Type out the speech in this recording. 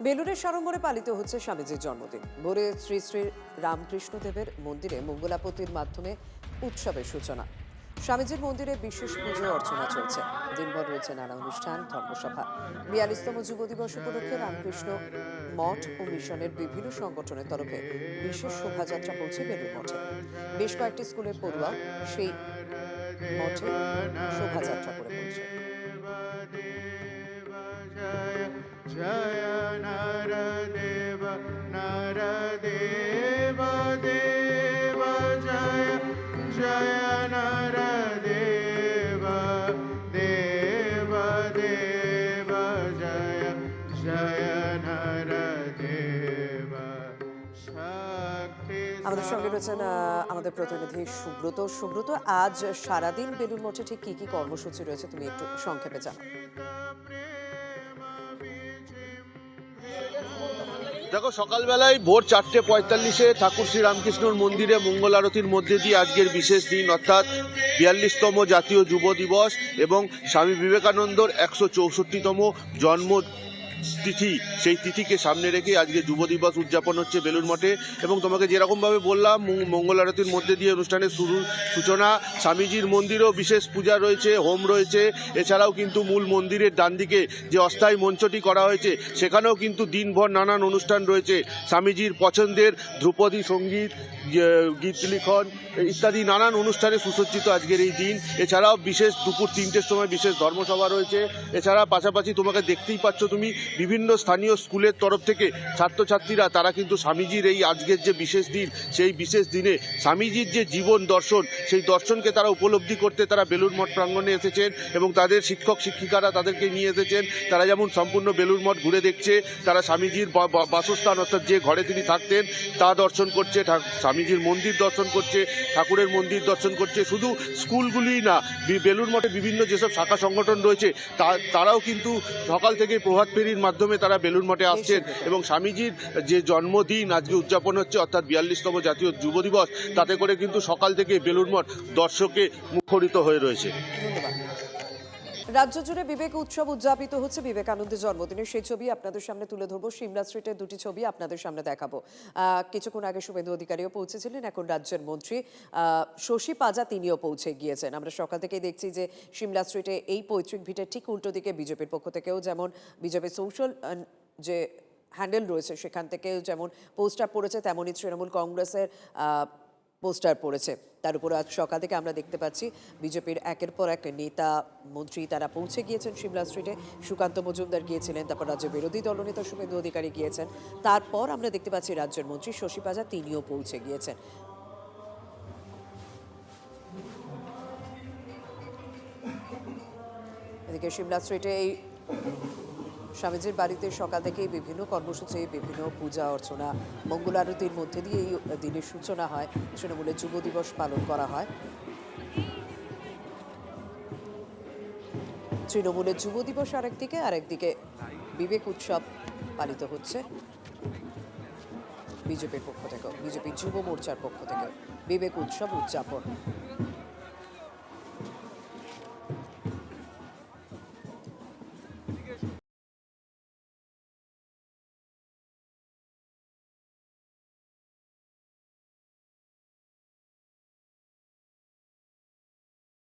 বেলুড়ের সাড়ম্বরে পালিত হচ্ছে স্বামীজির জন্মদিন। ভোরে শ্রী শ্রী রামকৃষ্ণদেবের মন্দিরে মঙ্গলাপতির মাধ্যমে উৎসবের সূচনা। স্বামীজির মন্দিরে বিশেষ পুজো অর্চনা চলছে। দিনভর রয়েছে নানা অনুষ্ঠান, ধর্মসভা। 42তম যুব দিবস উপলক্ষে রামকৃষ্ণ মঠ ও মিশনের বিভিন্ন সংগঠনের তরফে বিশেষ শোভাযাত্রা পৌঁছে বেলুড় মঠে। বেশ কয়েকটি স্কুলের পড়ুয়া সেই মঠে শোভাযাত্রা করে পৌঁছে। জয় নরদেব নরদেব দেব জয় জয় নরদেব দেব দেব জয় জয় নরদেব শক্তি। আমাদের সঙ্গে রয়েছেন আমাদের প্রতিনিধি সুব্রত। আজ সারাদিন বেলুড় মঠে ঠিক কি কি কর্মসূচি রয়েছে তুমি একটু সংক্ষেপে জানাও। দেখো, সকালবেলায় ভোর 4:45 ঠাকুর শ্রী রামকৃষ্ণর মন্দিরে মঙ্গল আরতির মধ্যে দিয়ে আজকের বিশেষ দিন অর্থাৎ 42তম জাতীয় যুব দিবস এবং স্বামী বিবেকানন্দর 164তম জন্ম তিথি, সেই তিথিকে সামনে রেখে আজকে যুব দিবস উদযাপন হচ্ছে বেলুড় মঠে। এবং তোমাকে যেরকমভাবে বললাম, মঙ্গল আরতির মধ্যে দিয়ে অনুষ্ঠানের সূচনা। স্বামীজির মন্দিরেও বিশেষ পূজা রয়েছে, হোম রয়েছে। এছাড়াও কিন্তু মূল মন্দিরের ডান দিকে যে অস্থায়ী মঞ্চটি করা হয়েছে সেখানেও কিন্তু দিনভর নানান অনুষ্ঠান রয়েছে। স্বামীজির পছন্দের ধ্রুপদী সঙ্গীত, গীত লিখন ইত্যাদি নানান অনুষ্ঠানে সুসজ্জিত আজকের এই দিন। এছাড়াও বিশেষ দুপুর 3টের সময় বিশেষ ধর্মসভা রয়েছে। এছাড়া পাশাপাশি তোমাকে দেখতেই পাচ্ছ তুমি, বিভিন্ন স্থানীয় স্কুলের তরফ থেকে ছাত্রছাত্রীরা তারা কিন্তু স্বামীজির এই আজকের যে বিশেষ দিন, সেই বিশেষ দিনে স্বামীজির যে জীবন দর্শন, সেই দর্শনকে তারা উপলব্ধি করতে তারা বেলুড় মঠ প্রাঙ্গণে এসেছেন এবং তাদের শিক্ষক শিক্ষিকারা তাদেরকে নিয়ে এসেছেন। তারা যেমন সম্পূর্ণ বেলুড় মঠ ঘুরে দেখছে, তারা স্বামীজির বাসস্থান অর্থাৎ যে ঘরে তিনি থাকতেন তা দর্শন করছে, স্বামীজির মন্দির দর্শন করছে, ঠাকুরের মন্দির দর্শন করছে। শুধু স্কুলগুলিই না, বেলুড় মঠে বিভিন্ন যেসব শাখা সংগঠন রয়েছে তারাও কিন্তু সকাল থেকে প্রভাত ফেরির মাধ্যমে তারা বেলুড় মঠে আসছেন এবং স্বামীজির যে জন্মদিন আজকে উদযাপন হচ্ছে অর্থাৎ 42তম জাতীয় যুব দিবস, তাতে করে কিন্তু সকাল থেকে বেলুড় মঠ দর্শকে মুখরিত হয়ে রয়েছে। রাজ্য জুড়ে বিবেক উৎসব উদযাপিত হচ্ছে। বিবেকানন্দের জন্মদিনের সেই ছবি আপনাদের সামনে তুলে ধরবো। সিমলা স্ট্রিটের দুটি ছবি আপনাদের সামনে দেখাবো। কিছুক্ষণ আগে শুভেন্দু অধিকারীও পৌঁছেছিলেন, এখন রাজ্যের মন্ত্রী শশী পাজা তিনিও পৌঁছে গিয়েছেন। আমরা সকাল থেকেই দেখছি যে সিমলা স্ট্রিটে এই পৈতৃক ভিটের ঠিক উল্টো দিকে বিজেপির পক্ষ থেকেও যেমন বিজেপির সোশ্যাল যে হ্যান্ডেল রয়েছে সেখান থেকেও যেমন পোস্টার পড়েছে, তেমনই তৃণমূল কংগ্রেসের পোস্টার পড়েছে। তার উপর আজ সকাল থেকে আমরা দেখতে পাচ্ছি বিজেপির একের পর এক নেতা মন্ত্রী তারা পৌঁছে গিয়েছেন সিমলা স্ট্রিটে। সুকান্ত মজুমদার গিয়েছিলেন, তারপর রাজ্য বিরোধী দলনেতা শুভেন্দু অধিকারী গিয়েছেন, তারপর আমরা দেখতে পাচ্ছি রাজ্যের মন্ত্রী শশী পাজা তিনিও পৌঁছে গিয়েছেন। এদিকে সিমলা স্ট্রিটে এই স্বামীজির বাড়িতে সকাল থেকেই বিভিন্ন কর্মসূচি, বিভিন্ন পূজা অর্চনা, মঙ্গল আরতির মধ্যে দিয়ে এই দিনের সূচনা হয়। তৃণমূলের যুব দিবস পালন করা হয়। তৃণমূলের যুব দিবস আরেকদিকে বিবেক উৎসব পালিত হচ্ছে বিজেপির পক্ষ থেকেও, বিজেপি যুব মোর্চার পক্ষ থেকেও বিবেক উৎসব উদযাপন।